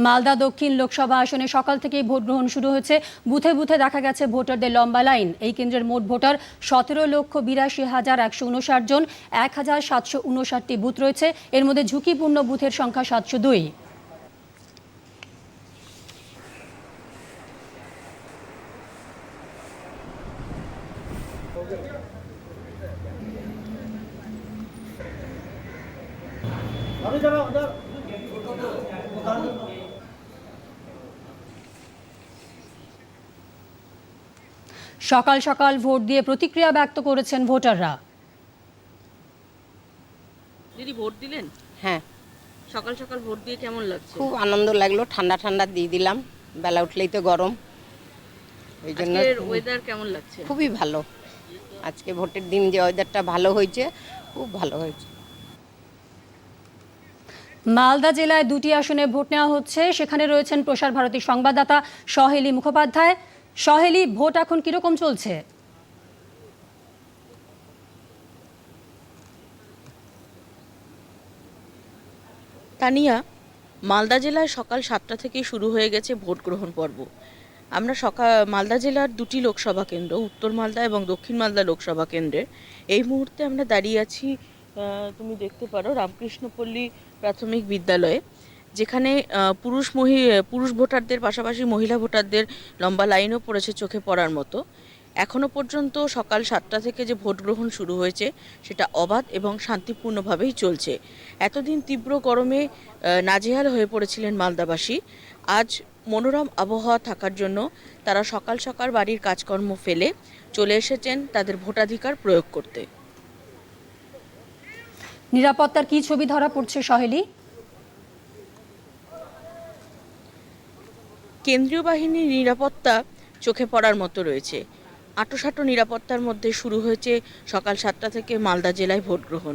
মালদা দক্ষিণ লোকসভা আসনে সকাল থেকেই ভোট গ্রহণ শুরু হয়েছে। বুথে বুথে দেখা গেছে ভোটারদের লম্বা লাইন। এই কেন্দ্রের মোট ভোটার 17,82,159 জন। 1,759টি বুথ রয়েছে। এর মধ্যে ঝুঁকিপূর্ণ বুথের সংখ্যা 702। সকাল সকাল ভোট দিয়ে প্রতিক্রিয়া ব্যক্ত করেছেন ভোটাররা। দিদি ভোট দিলেন? হ্যাঁ, সকাল সকাল ভোট দিয়ে কেমন লাগছে? খুব আনন্দ লাগলো। ঠান্ডা ঠান্ডা দিয়ে দিলাম, বেলা উঠলেই তো গরম, এই জন্য আজকের ওয়েদার কেমন লাগছে? খুবই ভালো। আজকে ভোটের দিন যে ওয়েদারটা ভালো হয়েছে, খুব ভালো হয়েছে। মালদা জেলায় দুটি আসনে ভোট নেওয়া হচ্ছে। সেখানে রয়েছেন প্রসার ভারতী সংবাদদাতা সহেলি মুখোপাধ্যায়। সহেলি, ভোট এখন কিরকম চলছে? তানিয়া, মালদা জেলায় সকাল 7টা থেকে শুরু হয়ে গেছে ভোট গ্রহণ পর্ব। আমরা মালদা জেলার দুটি লোকসভা কেন্দ্র, উত্তর মালদা এবং দক্ষিণ মালদা লোকসভা কেন্দ্রের এই মুহূর্তে আমরা দাঁড়িয়ে আছি। তুমি দেখতে পারো রামকৃষ্ণপল্লী প্রাথমিক বিদ্যালয়ে, যেখানে পুরুষ ভোটারদের পাশাপাশি মহিলা ভোটারদের লম্বা লাইনও পড়েছে চোখে পড়ার মতো। এখনও পর্যন্ত সকাল 7টা থেকে যে ভোট গ্রহণ শুরু হয়েছে সেটা অবাধ এবং শান্তিপূর্ণভাবেই চলছে। এতদিন তীব্র গরমে নাজেহাল হয়ে পড়েছিলেন মালদাবাসী। আজ মনোরম আবহাওয়া থাকার জন্য তারা সকাল সকাল বাড়ির কাজকর্ম ফেলে চলে এসেছেন তাদের ভোটাধিকার প্রয়োগ করতে। নিরাপত্তার কি ছবি ধরা পড়ছে সহেলি? কেন্দ্রীয় বাহিনীর নিরাপত্তা চোখে পড়ার মতো রয়েছে। আঁটোসাঁটো নিরাপত্তার মধ্যে শুরু হয়েছে সকাল 7টা থেকে মালদা জেলায় ভোট গ্রহণ।